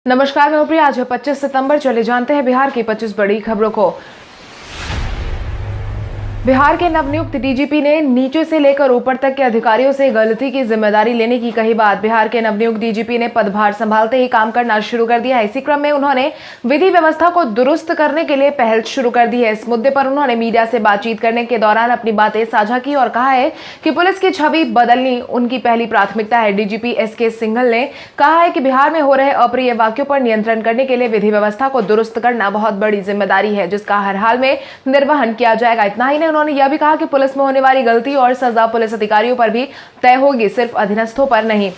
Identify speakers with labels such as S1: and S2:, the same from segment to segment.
S1: नमस्कार, मैं प्रिया। आज है 25 सितंबर। चले जानते हैं बिहार की 25 बड़ी खबरों को। बिहार के नवनियुक्त डीजीपी ने नीचे से लेकर ऊपर तक के अधिकारियों से गलती की जिम्मेदारी लेने की कही बात। बिहार के नवनियुक्त डीजीपी ने पदभार संभालते ही काम करना शुरू कर दिया है। इसी क्रम में उन्होंने विधि व्यवस्था को दुरुस्त करने के लिए पहल शुरू कर दी है। इस मुद्दे पर उन्होंने मीडिया से बातचीत करने के दौरान अपनी बातें साझा की और कहा है कि पुलिस की छवि बदलनी उनकी पहली प्राथमिकता है। डीजीपी एसके सिंघल ने कहा है कि बिहार में हो रहे अप्रिय वाक्यों पर नियंत्रण करने के लिए विधि व्यवस्था को दुरुस्त करना बहुत बड़ी जिम्मेदारी है, जिसका हर हाल में निर्वहन किया जाएगा। इतना ही नहीं, उन्होंने यह भी कहा कि पुलिस में होने वाली गलती और सजा पुलिस अधिकारियों पर भी तय होगी, सिर्फ अधीनस्थों पर नहीं।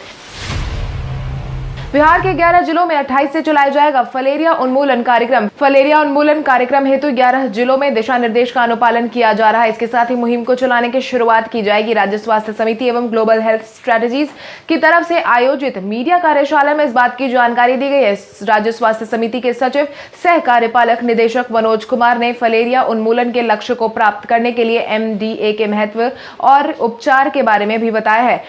S1: बिहार के 11 जिलों में 28 से चलाया जाएगा फलेरिया उन्मूलन कार्यक्रम। फलेरिया उन्मूलन कार्यक्रम हेतु 11 जिलों में दिशा निर्देश का अनुपालन किया जा रहा है। इसके साथ ही मुहिम को चलाने की शुरुआत की जाएगी। राज्य स्वास्थ्य समिति एवं ग्लोबल हेल्थ स्ट्रेटजीज की तरफ से आयोजित मीडिया कार्यशाला में इस बात की जानकारी दी गई है। राज्य स्वास्थ्य समिति के सचिव सह कार्यपालक निदेशक मनोज कुमार ने फलेरिया उन्मूलन के लक्ष्य को प्राप्त करने के लिए MDA के महत्व और उपचार के बारे में भी बताया है।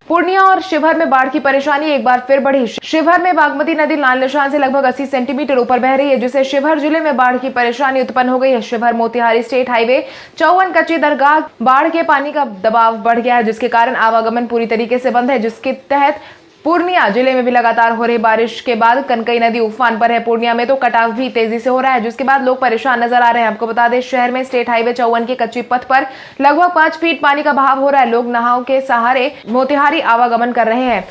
S1: पूर्णिया और शिवहर में बाढ़ की परेशानी एक बार फिर बढ़ी। शिवहर में बागमती नदी लाल निशान से लगभग 80 सेंटीमीटर ऊपर बह रही है, जिससे शिवहर जिले में बाढ़ की परेशानी उत्पन्न हो गई है। शिवहर मोतिहारी स्टेट हाईवे 54 कच्ची दरगाह बाढ़ के पानी का दबाव बढ़ गया है, जिसके कारण आवागमन पूरी तरीके से बंद है। जिसके तहत पूर्णिया जिले में भी लगातार हो रही बारिश के बाद कनकई नदी उफान पर है। पूर्णिया में तो कटाव भी तेजी से हो रहा है, जिसके बाद लोग परेशान नजर आ रहे हैं। आपको बता दें, शहर में स्टेट हाईवे 54 के कच्ची पथ पर लगभग 5 फीट पानी का बहाव हो रहा है। लोग नाव के सहारे मोतिहारी आवागमन कर रहे हैं।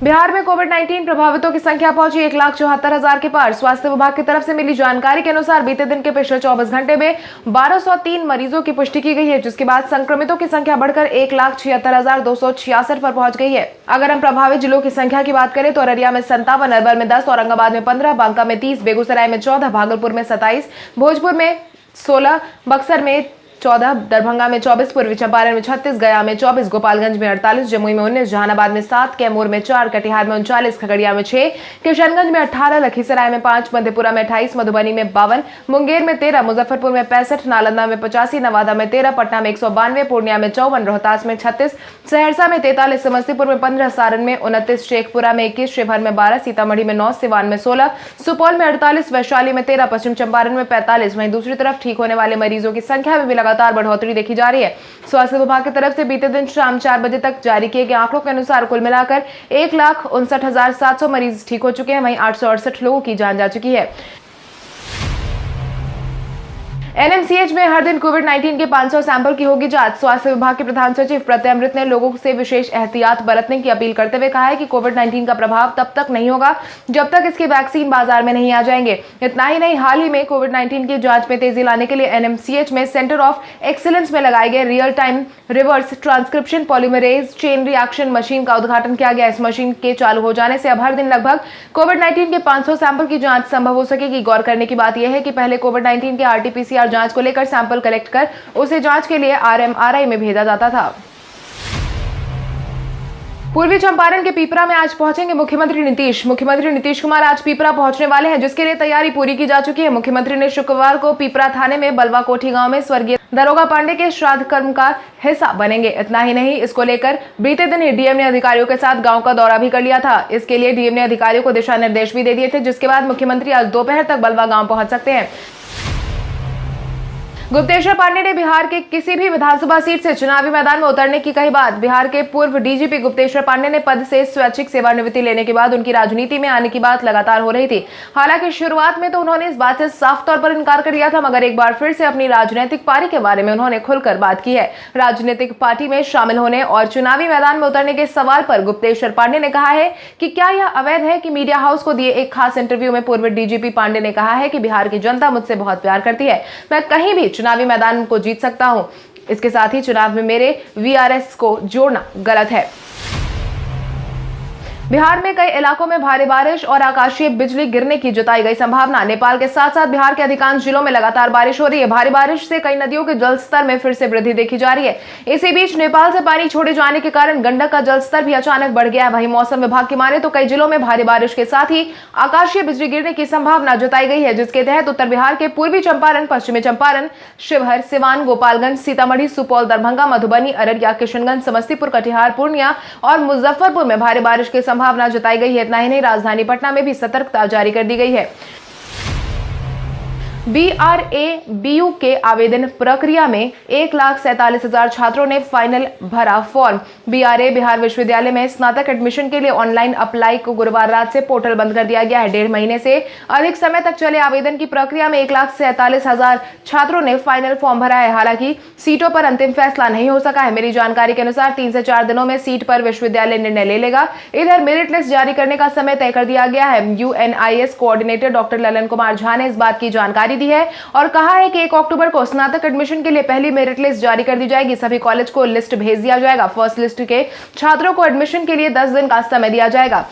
S1: बिहार में कोविड-19 प्रभावितों की संख्या पहुंची 1,74,000 के पार। स्वास्थ्य विभाग की तरफ से मिली जानकारी के अनुसार बीते दिन के पिछले 24 घंटे में 1203 मरीजों की पुष्टि की गई है, जिसके बाद संक्रमितों की संख्या बढ़कर 1,76,266 पर पहुंच गई है। अगर हम प्रभावित जिलों की संख्या की बात करें तो अररिया में 57, अरवल में 10, औरंगाबाद में 15, बांका में 30, बेगूसराय में 14, भागलपुर में 27, भोजपुर में 16, बक्सर में 14, दरभंगा में 24, पूर्वी चंपारण में 36, गया में 24, गोपालगंज में 48, जमुई में 19, जहानाबाद में 7, कैमूर में 4, कटिहार में 39, खगड़िया में 6, किशनगंज में 18, लखीसराय में 5, मधेपुरा में 28, मधुबनी में 52, मुंगेर में 13, मुजफ्फरपुर में 65, नालंदा में 85, नवादा में 13, पटना में 192, पूर्णिया में 54, रोहतास में 36, सहरसा में 43, समस्तीपुर में 15, सारण में 29, शेखपुरा में 21, शिवहर में 12, सीतामढ़ी में 9, सिवान में 16, सुपौल में 48, वैशाली में 13, पश्चिम चंपारण में 45। वहीं दूसरी तरफ ठीक होने वाले मरीजों की संख्या में भी लगातार बढ़ोतरी देखी जा रही है। स्वास्थ्य विभाग की तरफ से बीते दिन शाम 4 बजे तक जारी किए गए आंकड़ों के अनुसार कुल मिलाकर 1,59,700 मरीज ठीक हो चुके हैं। वहीं 868 लोगों की जान जा चुकी है। NMCH में हर दिन कोविड-19 के 500 सैंपल की होगी जांच। स्वास्थ्य विभाग के प्रधान सचिव प्रत्यय अमृत ने लोगों से विशेष एहतियात बरतने की अपील करते हुए कहा है कि कोविड-19 का प्रभाव तब तक नहीं होगा जब तक इसके वैक्सीन बाजार में नहीं आ जाएंगे। इतना ही नहीं, हाल ही में कोविड-19 की जांच में तेजी लाने के लिए NMCH में सेंटर ऑफ एक्सीलेंस में लगाए गए real time reverse transcription polymerase chain reaction machine का उद्घाटन किया गया। इस मशीन के चालू हो जाने से अब हर दिन लगभग कोविड-19 के 500 सैंपल की जांच संभव हो सकेगी। गौर करने की बात यह है कि पहले कोविड-19 के RT-PCR जांच को लेकर सैंपल कलेक्ट कर उसे जांच के लिए RMRI में भेजा जाता था। पूर्वी चंपारण के पीपरा में आज पहुंचेंगे मुख्यमंत्री नीतीश। मुख्यमंत्री नीतीश कुमार आज पीपरा पहुंचने वाले हैं, जिसके लिए तैयारी पूरी की जा चुकी है। मुख्यमंत्री ने शुक्रवार को पीपरा थाने में बलवा कोठी गांव में स्वर्गीय दरोगा पांडे के श्राद्ध कर्म का हिस्सा बनेंगे। इतना ही नहीं, इसको लेकर बीते दिन ही डीएम ने अधिकारियों के साथ गांव का दौरा भी कर लिया था। इसके लिए डीएम ने अधिकारियों को दिशा निर्देश भी दे दिए थे, जिसके बाद मुख्यमंत्री आज दोपहर तक बलवा गांव पहुंच सकते हैं। गुप्तेश्वर पांडे ने बिहार के किसी भी विधानसभा सीट से चुनावी मैदान में उतरने की कही बात। बिहार के पूर्व डीजीपी गुप्तेश्वर पांडे ने पद से स्वैच्छिक सेवानिवृत्ति लेने के बाद उनकी राजनीति में आने की बात लगातार हो रही थी। हालांकि शुरुआत में तो उन्होंने इस बात से साफ तौर पर इनकार कर दिया था, मगर एक बार फिर से अपनी राजनीतिक पारी के बारे में उन्होंने खुलकर बात की है। राजनीतिक पार्टी में शामिल होने और चुनावी मैदान में उतरने के सवाल पर गुप्तेश्वर पांडे ने कहा है कि क्या यह अवैध है कि मीडिया हाउस को दिए एक खास इंटरव्यू में पूर्व डीजीपी पांडे ने कहा है कि बिहार की जनता मुझसे बहुत प्यार करती है, मैं कहीं भी चुनावी मैदान को जीत सकता हूं। इसके साथ ही चुनाव में मेरे VRS को जोड़ना गलत है। बिहार में कई इलाकों में भारी बारिश और आकाशीय बिजली गिरने की जताई गई संभावना। नेपाल के साथ साथ बिहार के अधिकांश जिलों में लगातार बारिश हो रही है। भारी बारिश से कई नदियों के जलस्तर में फिर से वृद्धि देखी जा रही है। इसी बीच नेपाल से पानी छोड़े जाने के कारण गंडक का जलस्तर भी अचानक बढ़ गया है। वहीं मौसम विभाग की माने तो कई जिलों में भारी बारिश के साथ ही आकाशीय बिजली गिरने की संभावना जताई गई है, जिसके तहत उत्तर बिहार के पूर्वी चंपारण, पश्चिमी चंपारण, शिवहर, सिवान, गोपालगंज, सीतामढ़ी, सुपौल, दरभंगा, मधुबनी, अररिया, किशनगंज, समस्तीपुर, कटिहार, पूर्णिया और मुजफ्फरपुर में भारी बारिश की संभावना जताई गई है। इतना ही नहीं, राजधानी पटना में भी सतर्कता जारी कर दी गई है। BRA-BU के आवेदन प्रक्रिया में 1,47,000 छात्रों ने फाइनल भरा फॉर्म। BRA बिहार विश्वविद्यालय में स्नातक एडमिशन के लिए ऑनलाइन अप्लाई को गुरुवार रात से पोर्टल बंद कर दिया गया है। 1.5 महीने से अधिक समय तक चले आवेदन की प्रक्रिया में 1,47,000 छात्रों ने फाइनल फॉर्म भरा है। हालांकि सीटों पर अंतिम फैसला नहीं हो सका है। मिली जानकारी के अनुसार 3 से 4 दिनों में सीट पर विश्वविद्यालय निर्णय ले लेगा। इधर मेरिट लिस्ट जारी करने का समय तय कर दिया गया है। UNIS coordinator doctor Lalan Kumar Jha ने इस बात की जानकारी दी है और कहा है कि 1 अक्टूबर को स्नातक एडमिशन के लिए पहली मेरिट लिस्ट जारी कर दी जाएगी। सभी कॉलेज को लिस्ट भेज दिया जाएगा। फर्स्ट लिस्ट के छात्रों को एडमिशन के लिए 10 दिन का समय दिया जाएगा।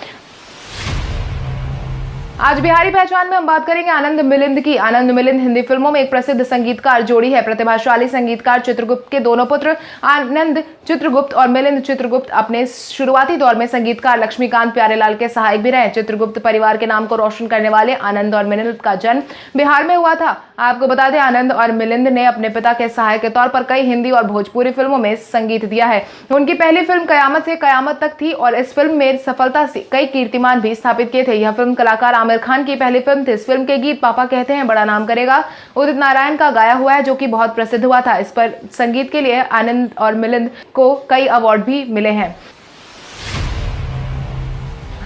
S1: आज बिहारी पहचान में हम बात करेंगे आनंद मिलिंद की। आनंद मिलिंद हिंदी फिल्मों में एक प्रसिद्ध संगीतकार जोड़ी है। प्रतिभाशाली संगीतकार चित्रगुप्त के दोनों पुत्र आनंद चित्रगुप्त और मिलिंद चित्रगुप्त अपने शुरुआती दौर में संगीतकार लक्ष्मीकांत प्यारेलाल के सहायक भी रहे। चित्रगुप्त परिवार के नाम को रोशन करने वाले आनंद और मिलिंद का जन्म बिहार में हुआ था। आपको बता दें, आनंद और मिलिंद ने अपने पिता के सहायक के तौर पर कई हिंदी और भोजपुरी फिल्मों में संगीत दिया है। उनकी पहली फिल्म कयामत से कयामत तक थी और इस फिल्म में सफलता से कई कीर्तिमान भी स्थापित किए थे। यह फिल्म कलाकार आमिर खान की पहली फिल्म थी। इस फिल्म के गीत पापा कहते हैं बड़ा नाम करेगा उदित नारायण का गाया हुआ है, जो कि बहुत प्रसिद्ध हुआ था। इस पर संगीत के लिए आनंद और मिलिंद को कई अवार्ड भी मिले हैं।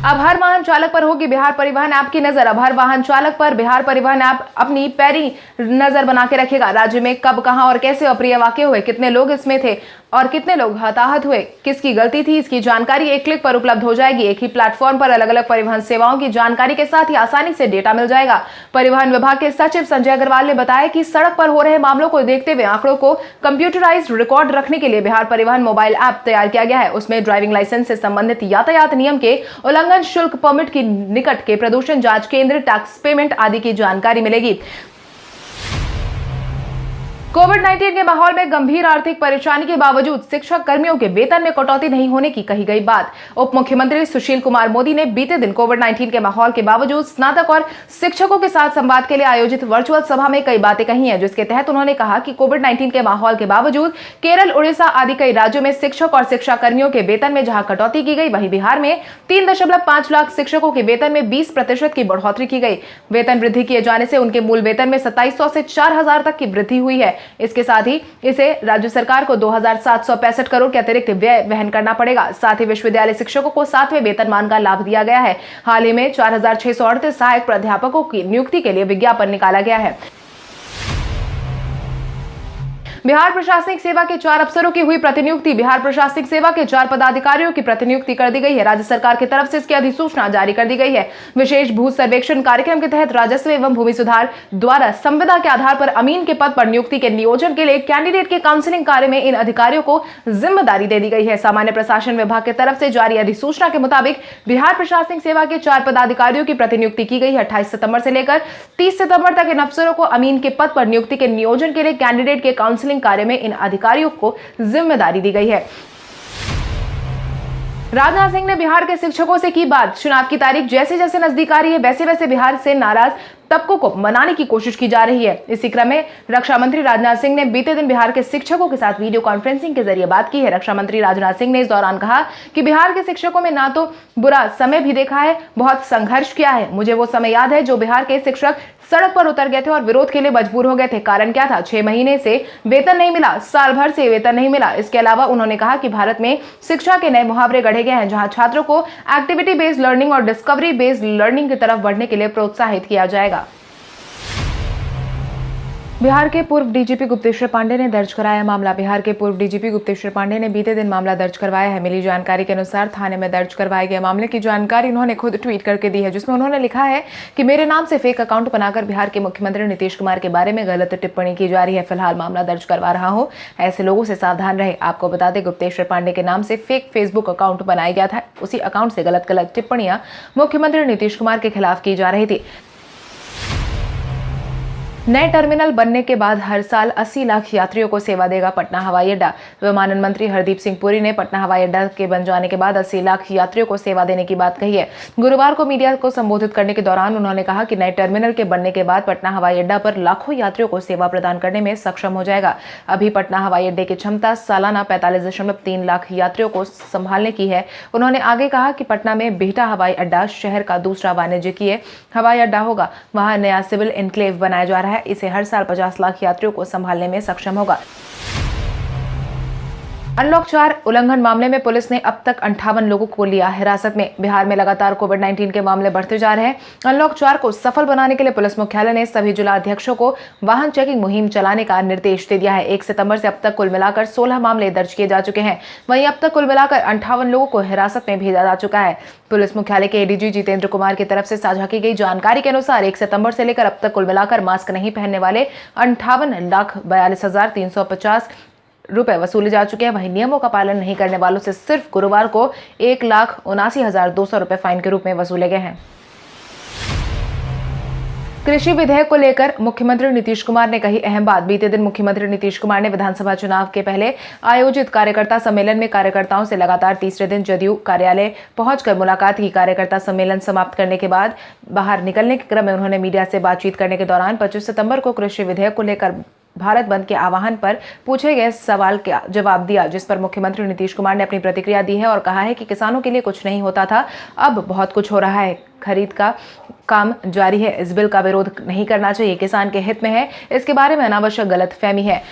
S1: अब हर वाहन चालक पर होगी बिहार परिवहन ऐप की नजर। अब हर वाहन चालक पर बिहार परिवहन ऐप अपनी पैरी नजर बना के रखेगा। राज्य में कब, कहां और कैसे अप्रिय वाकये हुए, कितने लोग इसमें थे और कितने लोग हताहत हुए, किसकी गलती थी, इसकी जानकारी एक क्लिक पर उपलब्ध हो जाएगी। एक ही प्लेटफॉर्म पर अलग अलग परिवहन सेवाओं की जानकारी के साथ ही आसानी से डेटा मिल जाएगा। परिवहन विभाग के सचिव संजय अग्रवाल ने बताया कि सड़क पर हो रहे मामलों को देखते हुए आंकड़ों को कंप्यूटराइज्ड रिकॉर्ड रखने के लिए बिहार परिवहन मोबाइल ऐप तैयार किया गया है। उसमें ड्राइविंग लाइसेंस से संबंधित यातायात नियम के उल्लंघन, शुल्क, परमिट की निकट के प्रदूषण जांच केंद्र, टैक्स पेमेंट आदि की जानकारी मिलेगी। कोविड-19 के माहौल में गंभीर आर्थिक परेशानी के बावजूद शिक्षक कर्मियों के वेतन में कटौती नहीं होने की कही गई बात। उप मुख्यमंत्री सुशील कुमार मोदी ने बीते दिन कोविड-19 के माहौल के बावजूद स्नातक और शिक्षकों के साथ संवाद के लिए आयोजित वर्चुअल सभा में कई बातें कही हैं, जिसके तहत उन्होंने कहा कि कोविड-19 के माहौल के बावजूद केरल, उड़ीसा आदि कई राज्यों में शिक्षक और शिक्षा कर्मियों के वेतन में जहां कटौती की गई, वहीं बिहार में 3.5 लाख शिक्षकों के वेतन में 20% की बढ़ोतरी की गई। वेतन वृद्धि किए जाने से उनके मूल वेतन में 2700 से 4000 तक की वृद्धि हुई है। इसके साथ ही इसे राज्य सरकार को 2765 करोड़ के अतिरिक्त व्यय वहन करना पड़ेगा। साथ ही विश्वविद्यालय शिक्षकों को 7वें वेतनमान का लाभ दिया गया है। हाल ही में 4638 सहायक प्राध्यापकों की नियुक्ति के लिए विज्ञापन निकाला गया है। बिहार प्रशासनिक सेवा के 4 अफसरों की हुई प्रतिनियुक्ति। बिहार प्रशासनिक सेवा के 4 पदाधिकारियों की प्रतिनियुक्ति कर दी गई है। राज्य सरकार की तरफ से इसकी अधिसूचना जारी कर दी गई है। विशेष भू सर्वेक्षण कार्यक्रम के तहत राजस्व एवं भूमि सुधार द्वारा संविदा के आधार पर अमीन के पद पर नियुक्ति के नियोजन के लिए कैंडिडेट के काउंसलिंग कार्य में इन अधिकारियों को जिम्मेदारी दे दी गई है। सामान्य प्रशासन विभाग की तरफ से जारी अधिसूचना के मुताबिक बिहार प्रशासनिक सेवा के 4 पदाधिकारियों की प्रतिनियुक्ति की गई है। 28 सितंबर से लेकर 30 सितंबर तक इन अफसरों को अमीन के पद पर नियुक्ति के नियोजन के लिए कैंडिडेट के काउंसलिंग कार्य में इन अधिकारियों को जिम्मेदारी दी गई है। राजनाथ सिंह ने बिहार के शिक्षकों से की बात। चुनाव की तारीख जैसे जैसे नजदीक आ रही है, वैसे वैसे बिहार से नाराज तबकों को मनाने की कोशिश की जा रही है। इसी क्रम में रक्षा मंत्री राजनाथ सिंह ने बीते दिन बिहार के शिक्षकों के साथ वीडियो कॉन्फ्रेंसिंग के जरिए बात की है। रक्षा मंत्री राजनाथ सिंह ने इस दौरान कहा कि बिहार के शिक्षकों में ना तो बुरा समय भी देखा है, बहुत संघर्ष किया है। मुझे वो समय याद है जो बिहार के शिक्षक सड़क पर उतर गए थे और विरोध के लिए मजबूर हो गए थे। कारण क्या था? 6 महीने से वेतन नहीं मिला, साल भर से वेतन नहीं मिला। इसके अलावा उन्होंने कहा कि भारत में शिक्षा के नए मुहावरे गढ़े गए हैं, जहां छात्रों को एक्टिविटी बेस्ड लर्निंग और डिस्कवरी बेस्ड लर्निंग की तरफ बढ़ने के लिए प्रोत्साहित किया जाएगा। बिहार के पूर्व डीजीपी गुप्तेश्वर पांडे ने दर्ज कराया मामला। बिहार के पूर्व डीजीपी गुप्तेश्वर पांडे ने बीते दिन मामला दर्ज करवाया है। मिली जानकारी के अनुसार थाने में दर्ज करवाए गए मामले की जानकारी उन्होंने खुद ट्वीट करके दी है, जिसमें उन्होंने लिखा है कि मेरे नाम से फेक अकाउंट बनाकर बिहार के मुख्यमंत्री नीतीश कुमार के बारे में गलत टिप्पणी की जा रही है। फिलहाल मामला दर्ज करवा रहा हूँ, ऐसे लोगों से सावधान रहे। आपको बता दें, गुप्तेश्वर पांडे के नाम से फेक फेसबुक अकाउंट बनाया गया था। उसी अकाउंट से गलत गलत टिप्पणियां मुख्यमंत्री नीतीश कुमार के खिलाफ की जा रही थी। नए टर्मिनल बनने के बाद हर साल 80 लाख यात्रियों को सेवा देगा पटना हवाई अड्डा। विमानन मंत्री हरदीप सिंह पुरी ने पटना हवाई अड्डा के बन जाने के बाद 80 लाख यात्रियों को सेवा देने की बात कही है। गुरुवार को मीडिया को संबोधित करने के दौरान उन्होंने कहा कि नए टर्मिनल के बनने के बाद पटना हवाई अड्डा पर लाखों यात्रियों को सेवा प्रदान करने में सक्षम हो जाएगा। अभी पटना हवाई अड्डे की क्षमता सालाना 45.3 लाख यात्रियों को संभालने की है। उन्होंने आगे कहा कि पटना में बिहटा हवाई अड्डा शहर का दूसरा वाणिज्यिक हवाई अड्डा होगा। वहां नया सिविल एनक्लेव बनाया जा रहा है। इसे हर साल 50 लाख यात्रियों को संभालने में सक्षम होगा। अनलॉक 4 उल्लंघन मामले में पुलिस ने अब तक 58 लोगों को लिया हिरासत में। बिहार में लगातार कोविड-19 के मामले बढ़ते जा रहे हैं। अनलॉक 4 को सफल बनाने के लिए पुलिस मुख्यालय ने सभी जिला अध्यक्षों को वाहन चेकिंग मुहिम चलाने का निर्देश दे दिया है। 1 सितंबर से अब तक कुल मिलाकर 16 मामले दर्ज किए जा चुके हैं। वहीं अब तक कुल मिलाकर 58 लोगों को हिरासत में भेजा जा चुका है। पुलिस मुख्यालय के एडीजी जितेंद्र कुमार की तरफ से साझा की गई जानकारी के अनुसार 1 सितंबर से लेकर अब तक कुल मिलाकर मास्क नहीं पहनने वाले 58,42,350 रुपए वसूले जा चुके हैं। वहीं नियमों का पालन नहीं करने वालों से सिर्फ गुरुवार को 1,79,200 रुपए फाइन के रूप में वसूले गए हैं। कृषि विधेयक को लेकर मुख्यमंत्री नीतीश कुमार ने कही अहम बात। बीते दिन मुख्यमंत्री नीतीश कुमार ने विधानसभा चुनाव के पहले आयोजित कार्यकर्ता सम्मेलन में कार्यकर्ताओं से लगातार तीसरे दिन जदयू कार्यालय पहुंचकर मुलाकात की। कार्यकर्ता सम्मेलन समाप्त करने के बाद बाहर निकलने के क्रम में उन्होंने मीडिया से बातचीत करने के दौरान 25 सितंबर को कृषि विधेयक को लेकर भारत बंद के आह्वान पर पूछे गए सवाल का जवाब दिया, जिस पर मुख्यमंत्री नीतीश कुमार ने अपनी प्रतिक्रिया दी है और कहा है कि किसानों के लिए कुछ नहीं होता था, अब बहुत कुछ हो रहा है। खरीद का काम जारी है। इस बिल का विरोध नहीं करना चाहिए, किसान के हित में है। इसके बारे में अनावश्यक गलतफहमी है।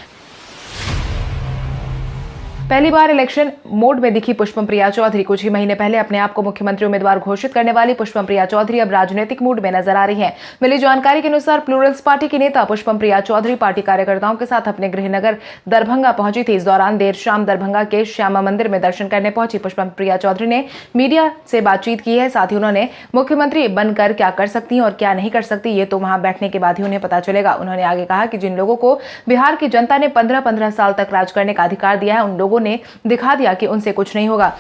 S1: पहली बार इलेक्शन मोड में दिखी पुष्पम प्रिया चौधरी। कुछ ही महीने पहले अपने आप को मुख्यमंत्री उम्मीदवार घोषित करने वाली पुष्पम प्रिया चौधरी अब राजनीतिक मूड में नजर आ रही हैं। मिली जानकारी के अनुसार प्लूरल्स पार्टी की नेता पुष्पम प्रिया चौधरी पार्टी कार्यकर्ताओं के साथ अपने गृहनगर दरभंगा पहुंची थी। इस दौरान देर शाम दरभंगा के श्यामा मंदिर में दर्शन करने पहुंची पुष्पम प्रिया चौधरी ने मीडिया से बातचीत की है। साथ ही उन्होंने मुख्यमंत्री बनकर क्या कर सकती हैं और क्या नहीं कर सकती, ये तो वहां बैठने के बाद ही उन्हें पता चलेगा। उन्होंने आगे कहा कि जिन लोगों को बिहार की जनता ने 15-15 साल तक राज करने का अधिकार दिया है, उन लोगों ने दिखा दिया कि उनसे कुछ नहीं होगा।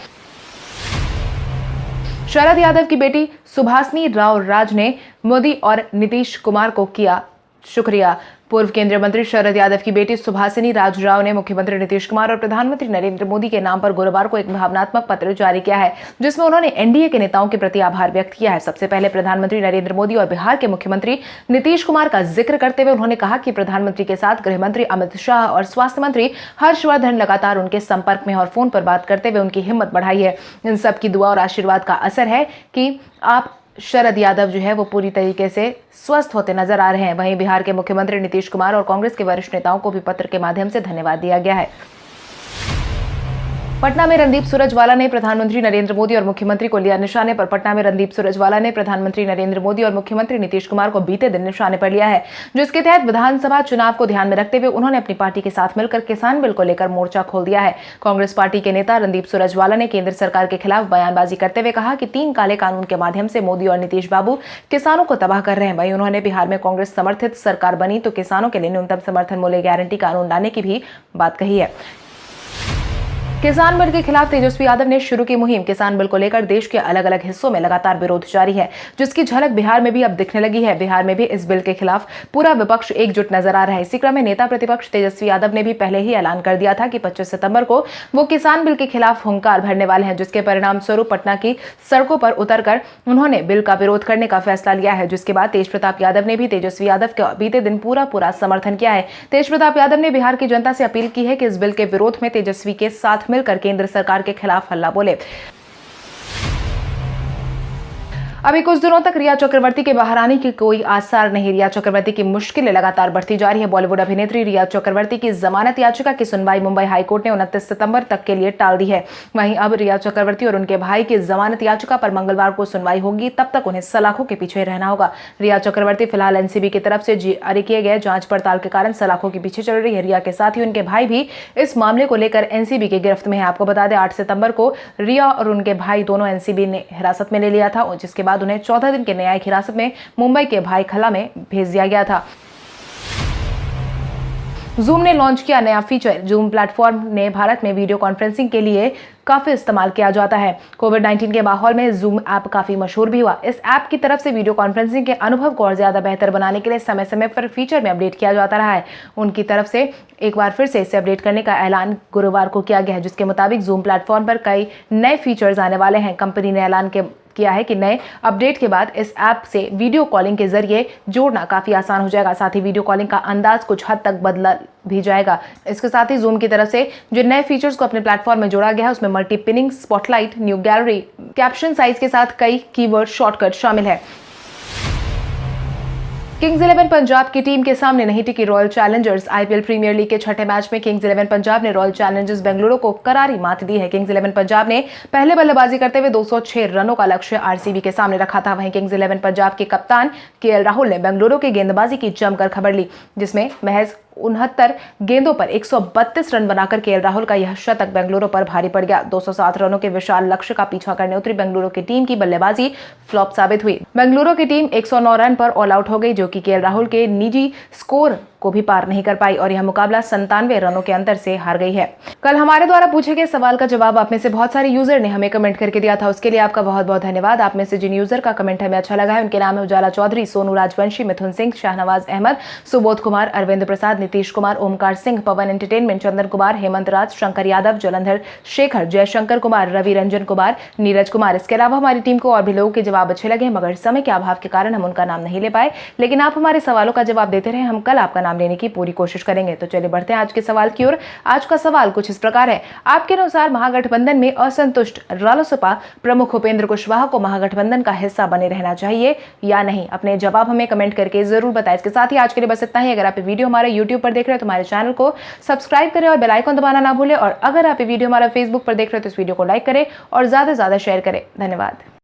S1: शरद यादव की बेटी सुभाषिनी राव राज ने मोदी और नीतीश कुमार को किया शुक्रिया। पूर्व केंद्रीय मंत्री शरद यादव की बेटी सुभाषिनी राज राव ने मुख्यमंत्री नीतीश कुमार और प्रधानमंत्री नरेंद्र मोदी के नाम पर गुरुवार को एक भावनात्मक पत्र जारी किया है, जिसमें उन्होंने एनडीए के नेताओं के प्रति आभार व्यक्त किया है। सबसे पहले प्रधानमंत्री नरेंद्र मोदी और बिहार के मुख्यमंत्री नीतीश कुमार का जिक्र करते हुए उन्होंने कहा कि प्रधानमंत्री के साथ गृह मंत्री अमित शाह और स्वास्थ्य मंत्री हर्षवर्धन लगातार उनके संपर्क में और फोन पर बात करते हुए उनकी हिम्मत बढ़ाई है। इन सब की दुआ और आशीर्वाद का असर है कि आप शरद यादव जो है वो पूरी तरीके से स्वस्थ होते नजर आ रहे हैं। वहीं बिहार के मुख्यमंत्री नीतीश कुमार और कांग्रेस के वरिष्ठ नेताओं को भी पत्र के माध्यम से धन्यवाद दिया गया है। पटना में रणदीप सुरजवाला ने प्रधानमंत्री नरेंद्र मोदी और मुख्यमंत्री को लिया निशाने पर। पटना में रणदीप सुरजवाला ने प्रधानमंत्री नरेंद्र मोदी और मुख्यमंत्री नीतीश कुमार को बीते दिन निशाने पर लिया है, जिसके तहत विधानसभा चुनाव को ध्यान में रखते हुए उन्होंने अपनी पार्टी के साथ मिलकर किसान बिल को लेकर मोर्चा खोल दिया है। कांग्रेस पार्टी के नेता रणदीप सुरजवाला ने केंद्र सरकार के खिलाफ बयानबाजी करते हुए कहा कि 3 काले कानून के माध्यम से मोदी और नीतीश बाबू किसानों को तबाह कर रहे हैं। वहीं उन्होंने बिहार में कांग्रेस समर्थित सरकार बनी तो किसानों के लिए न्यूनतम समर्थन मूल्य गारंटी कानून लाने की भी बात कही है। किसान बिल के खिलाफ तेजस्वी यादव ने शुरू की मुहिम। किसान बिल को लेकर देश के अलग अलग हिस्सों में लगातार विरोध जारी है, जिसकी झलक बिहार में भी अब दिखने लगी है। बिहार में भी इस बिल के खिलाफ पूरा विपक्ष एकजुट नजर आ रहा है। इसी क्रम में नेता प्रतिपक्ष तेजस्वी यादव ने भी पहले ही ऐलान कर दिया था कि 25 सितंबर को वो किसान बिल के खिलाफ हुंकार भरने वाले हैं, जिसके परिणाम स्वरूप पटना की सड़कों पर उतरकर उन्होंने बिल का विरोध करने का फैसला लिया है। जिसके बाद तेज प्रताप यादव ने भी तेजस्वी यादव का बीते दिन पूरा समर्थन किया है। तेज प्रताप यादव ने बिहार की जनता से अपील की है कि इस बिल के विरोध में तेजस्वी के साथ मिलकर केंद्र सरकार के खिलाफ हल्ला बोले। अभी कुछ दिनों तक रिया चक्रवर्ती के बाहर आने की कोई आसार नहीं। रिया चक्रवर्ती की मुश्किलें लगातार बढ़ती जा रही है। बॉलीवुड अभिनेत्री रिया चक्रवर्ती की जमानत याचिका की सुनवाई मुंबई हाईकोर्ट ने 29 सितंबर तक के लिए टाल दी है। वहीं अब रिया चक्रवर्ती और उनके भाई की जमानत याचिका पर मंगलवार को सुनवाई होगी, तब तक उन्हें सलाखों के पीछे रहना होगा। रिया चक्रवर्ती फिलहाल एनसीबी की तरफ से जारी किए गए जांच पड़ताल के कारण सलाखों के पीछे चल रही है। रिया के साथ ही उनके भाई भी इस मामले को लेकर एनसीबी की गिरफ्त में है। आपको बता दें 8 सितंबर को रिया और उनके भाई दोनों एनसीबी ने हिरासत में ले लिया था, जिसके बाद उन्हें 14 दिन के न्यायिक हिरासत में मुंबई के भाई खला में भेज दिया गया था। जूम ने लॉन्च किया नया फीचर। जूम प्लेटफॉर्म ने भारत में वीडियो कॉन्फ्रेंसिंग के लिए काफी इस्तेमाल किया जाता है। कोविड-19 के माहौल में जूम ऐप काफी मशहूर भी हुआ। इस ऐप की तरफ से वीडियो कॉन्फ्रेंसिंग के अनुभव को और ज्यादा बेहतर बनाने के लिए समय समय पर फीचर में अपडेट किया जाता रहा है। उनकी तरफ से एक बार फिर से इसे अपडेट करने का ऐलान गुरुवार को किया गया है, जिसके मुताबिक जूम प्लेटफॉर्म पर कई नए फीचर्स आने वाले हैं। कंपनी ने ऐलान किया है कि नए अपडेट के बाद इस ऐप से वीडियो कॉलिंग के जरिए जोड़ना काफी आसान हो जाएगा। साथ ही वीडियो कॉलिंग का अंदाज कुछ हद तक बदला भी जाएगा। इसके साथ ही जूम की तरफ से जो नए फीचर्स को अपने प्लेटफॉर्म में जोड़ा गया है, उसमें multi pinning, spotlight, new gallery, caption size के साथ कई कीवर्ड शॉर्टकट शामिल है। किंग्स 11 पंजाब की टीम के सामने नहीं टिकी royal challengers. IPL premier league के छठे मैच में किंग्स 11 पंजाब ने रॉयल चैलेंजर्स बेंगलुरु को करारी मात दी है। किंग्स 11 पंजाब ने पहले बल्लेबाजी करते हुए 206 रनों का लक्ष्य आरसीबी के सामने रखा था। वहीं किंग्स 11 पंजाब के कप्तान केएल राहुल ने बेंगलुरु के गेंदबाजी की जमकर खबर ली, जिसमें महज 69 गेंदों पर 132 रन बनाकर केएल राहुल का यह शतक बेंगलुरु पर भारी पड़ गया। 207 रनों के विशाल लक्ष्य का पीछा करने उतरी बेंगलुरु की टीम की बल्लेबाजी फ्लॉप साबित हुई। बेंगलुरु की टीम 109 रन पर ऑल आउट हो गई, जो कि केएल राहुल के निजी स्कोर को भी पार नहीं कर पाई और यह मुकाबला 97 रनों के अंतर से हार गई है। कल हमारे द्वारा पूछे गए सवाल का जवाब आप में से बहुत सारे यूजर ने हमें कमेंट करके दिया था, उसके लिए आपका बहुत बहुत धन्यवाद। आप में से जिन यूजर का कमेंट हमें अच्छा लगा है उनके नाम है उजाला चौधरी, सोनू राजवंशी, मिथुन सिंह, शाहनवाज अहमद, सुबोध कुमार, अरविंद प्रसाद, नीतीश कुमार, ओमकार सिंह, पवन एंटरटेनमेंट, चंदन कुमार, हेमंत राज, शंकर यादव, जलंधर शेखर, जयशंकर कुमार, रवि रंजन कुमार, नीरज कुमार। इसके अलावा हमारी टीम को और भी लोगों के जवाब अच्छे लगे, मगर समय के अभाव के कारण हम उनका नाम नहीं ले पाए, लेकिन आप हमारे सवालों का जवाब देते रहे। हम कल आपका नाम लेने की पूरी कोशिश करेंगे। तो चलिए बढ़ते हैं आज के सवाल की ओर। आज का सवाल कुछ इस प्रकार है। आपके अनुसार महागठबंधन में असंतुष्ट रालोसपा प्रमुख उपेंद्र कुशवाहा को महागठबंधन का हिस्सा बने रहना चाहिए या नहीं? अपने जवाब हमें कमेंट करके जरूर बताएं। इसके साथ ही आज के लिए बस इतना ही। अगर आप वीडियो हमारे यूट्यूब पर देख रहे हैं तो हमारे चैनल को सब्सक्राइब करें और बेल आइकन दबाना ना भूलें, और अगर आप वीडियो हमारा फेसबुक पर देख रहे हैं तो इस वीडियो को लाइक करें और ज्यादा से ज्यादा शेयर करें। धन्यवाद।